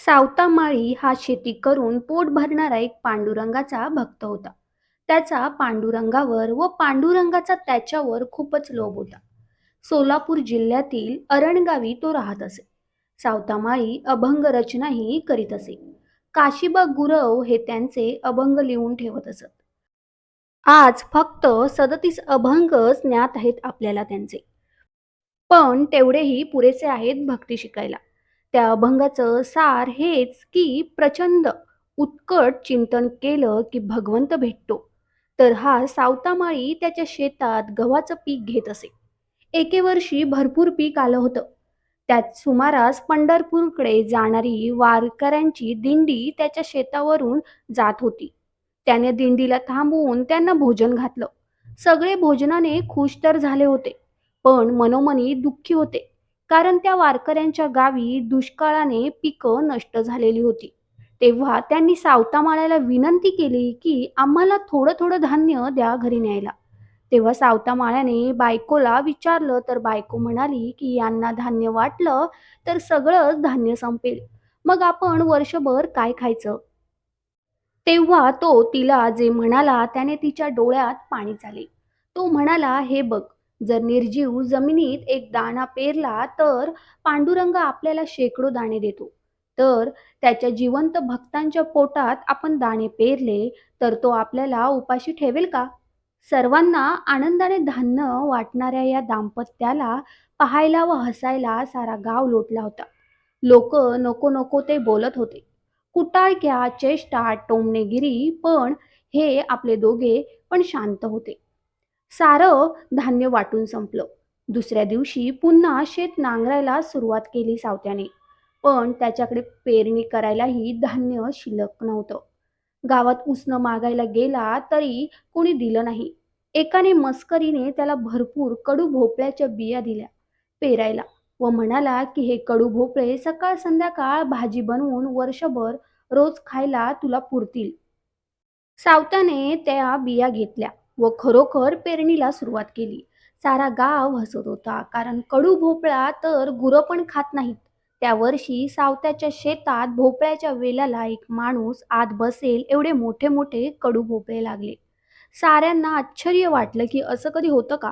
सावतामाळी हा शेती करून पोट भरणारा एक पांडुरंगाचा भक्त होता. त्याचा पांडुरंगावर व पांडुरंगाचा त्याच्यावर खूपच लोभ होता. सोलापूर जिल्ह्यातील अरणगावी तो राहत असे. सावतामाळी अभंग रचनाही करीत असे. काशीबा गुरव हे त्यांचे अभंग लिहून ठेवत असत. आज फक्त 37 अभंगच ज्ञात आहेत आपल्याला त्यांचे. पण तेवढेही पुरेसे आहेत भक्ती शिकायला. त्या अभंगाचं सार हेच की प्रचंड उत्कट चिंतन केलं की भगवंत भेटतो. तर हा सावतामाळी त्याच्या शेतात गव्हाचं पीक घेत असे. एके वर्षी भरपूर पीक आलं होतं. त्यात सुमारास पंढरपूरकडे जाणारी वारकऱ्यांची दिंडी त्याच्या शेतावरून जात होती. त्याने दिंडीला थांबवून त्यांना भोजन घातलं. सगळे भोजनाने खुश तर झाले होते, पण मनोमनी दुःखी होते. कारण त्या वारकऱ्यांच्या गावी दुष्काळाने पिकं नष्ट झालेली होती. तेव्हा त्यांनी सावतामाळ्याला विनंती केली की आम्हाला थोडं थोडं धान्य द्या घरी न्यायला. तेव्हा सावतामाळ्याने बायकोला विचारलं तर बायको म्हणाली की यांना धान्य वाटलं तर सगळंच धान्य संपेल. मग आपण वर्षभर काय खायचं? तेव्हा तो तिला जे म्हणाला त्याने तिच्या डोळ्यात पाणी आले. तो म्हणाला, हे बघ, जर निर्जीव जमिनीत एक दाणा पेरला तर पांडुरंग आपल्याला शेकडो दाणे देतो. तर त्याच्या जिवंत भक्तांच्या पोटात आपण दाणे पेरले तर तो आपल्याला उपाशी ठेवेल का? सर्वांना आनंदाने धान्य वाटणाऱ्या या दाम्पत्याला पाहायला व हसायला सारा गाव लोटला होता. लोक नको नको ते बोलत होते. कुटाळक्या, चेष्टा, टोमणेगिरी, पण हे आपले दोघे पण शांत होते. सारं धान्य वाटून संपलं. दुसऱ्या दिवशी पुन्हा शेत नांगरायला सुरुवात केली सावत्याने. पण त्याच्याकडे पेरणी करायलाही धान्य शिल्लक नव्हतं. गावात उसनं मागायला गेला तरी कोणी दिलं नाही. एकाने मस्करीने त्याला भरपूर कडू भोपळ्याच्या बिया दिल्या पेरायला व म्हणाला की हे कडू भोपळे सकाळ संध्याकाळ भाजी बनवून वर्षभर रोज खायला तुला पुरतील. सावत्याने त्या बिया घेतल्या व खरोखर पेरणीला सुरुवात केली. सारा गाव हसत होता, कारण कडू भोपळा तर गुरं पण खात नाहीत. त्या वर्षी सावत्याच्या शेतात भोपळ्याच्या वेलाला एक माणूस आत बसेल एवढे मोठे मोठे कडू भोपळे लागले. साऱ्यांना आश्चर्य वाटलं की असं कधी होतं का?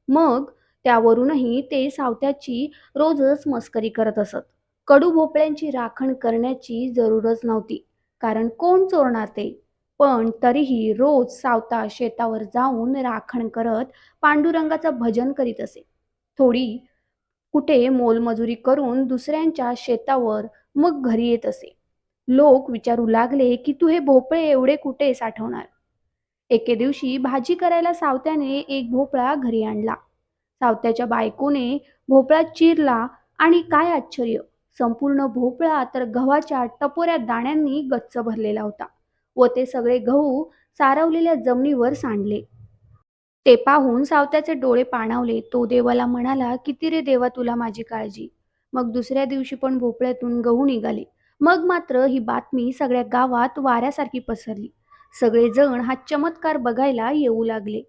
मग त्यावरूनही ते सावत्याची रोजच मस्करी करत असत. कडू भोपळ्यांची राखण करण्याची जरूरच नव्हती, कारण कोण चोरणार ते? पण तरीही रोज सावता शेतावर जाऊन राखण करत पांडुरंगाचं भजन करीत असे. थोडी कुठे मोलमजुरी करून दुसऱ्यांच्या शेतावर मग घरी येत असे. लोक विचारू लागले की तू हे भोपळे एवढे कुठे साठवणार? एके दिवशी भाजी करायला सावत्याने एक भोपळा घरी आणला. सावत्याच्या बायकोने भोपळा चिरला आणि काय आश्चर्य! संपूर्ण भोपळा तर गव्हाच्या टपोऱ्या दाण्यांनी गच्च भरलेला होता व ते सगळे गहू सारवलेल्या जमिनीवर सांडले. ते पाहून सावत्याचे डोळे पाणावले. तो देवाला म्हणाला, किती रे देवा तुला माझी काळजी. मग दुसऱ्या दिवशी पण भोपळ्यातून गहू निघाले. मग मात्र ही बातमी सगळ्या गावात वाऱ्यासारखी पसरली. सगळेजण हा चमत्कार बघायला येऊ लागले.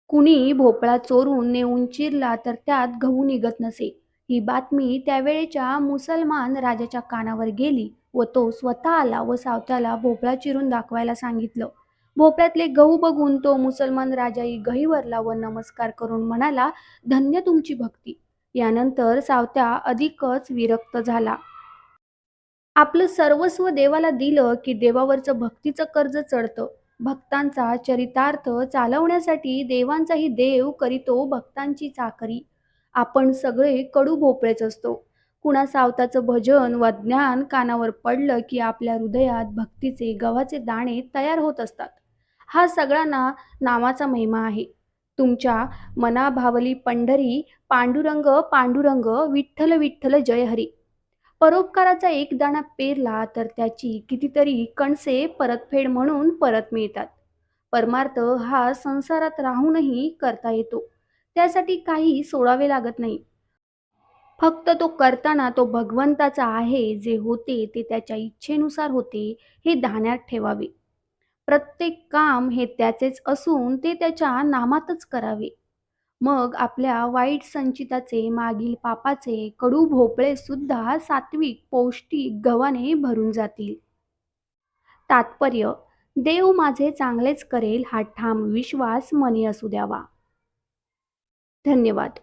कुणी भोपळा चोरून नेऊन चिरला तर त्यात गहू निघत नसे. ही बातमी त्यावेळेच्या मुसलमान राजाच्या कानावर गेली व तो स्वतः आला व सावत्याला भोपळा चिरून दाखवायला सांगितलं. भोपळ्यातले गहू बघून तो मुसलमान राजाही गहिवरला व नमस्कार करून म्हणाला, धन्य तुमची भक्ती. यानंतर सावत्या अधिकच विरक्त झाला. आपलं सर्वस्व देवाला दिलं की देवावरचं भक्तीचं कर्ज चढतं. भक्तांचा चरितार्थ चालवण्यासाठी देवांचाही देव करीतो भक्तांची चाकरी. आपण सगळे कडू भोपळेच असतो. कुणा सावताचं भजन व ज्ञान कानावर पडलं की आपल्या हृदयात भक्तीचे गव्हाचे दाणे तयार होत असतात. हा सगळ्यांना नावाचा महिमा आहे. तुमच्या मनाभावली पंढरी, पांडुरंग पांडुरंग, विठ्ठल विठ्ठल जय हरी. परोपकाराचा एक दाणा पेरला तर त्याची कितीतरी कणसे परतफेड म्हणून परत मिळतात. परमार्थ हा संसारात राहूनही करता येतो. त्यासाठी काही सोडावे लागत नाही. फक्त तो करताना तो भगवंताचा आहे, जे होते ते त्याच्या इच्छेनुसार होते हे ध्यानात ठेवावे. प्रत्येक काम हे त्याचेच असून ते त्याच्या नामातच करावे. मग आपल्या वाईट संचिताचे मागील पापाचे कडू भोपळे सुद्धा सात्विक पौष्टिक गव्हाने भरून जातील. तात्पर्य: देव माझे चांगलेच करेल हा ठाम विश्वास मनी असू द्यावा. धन्यवाद.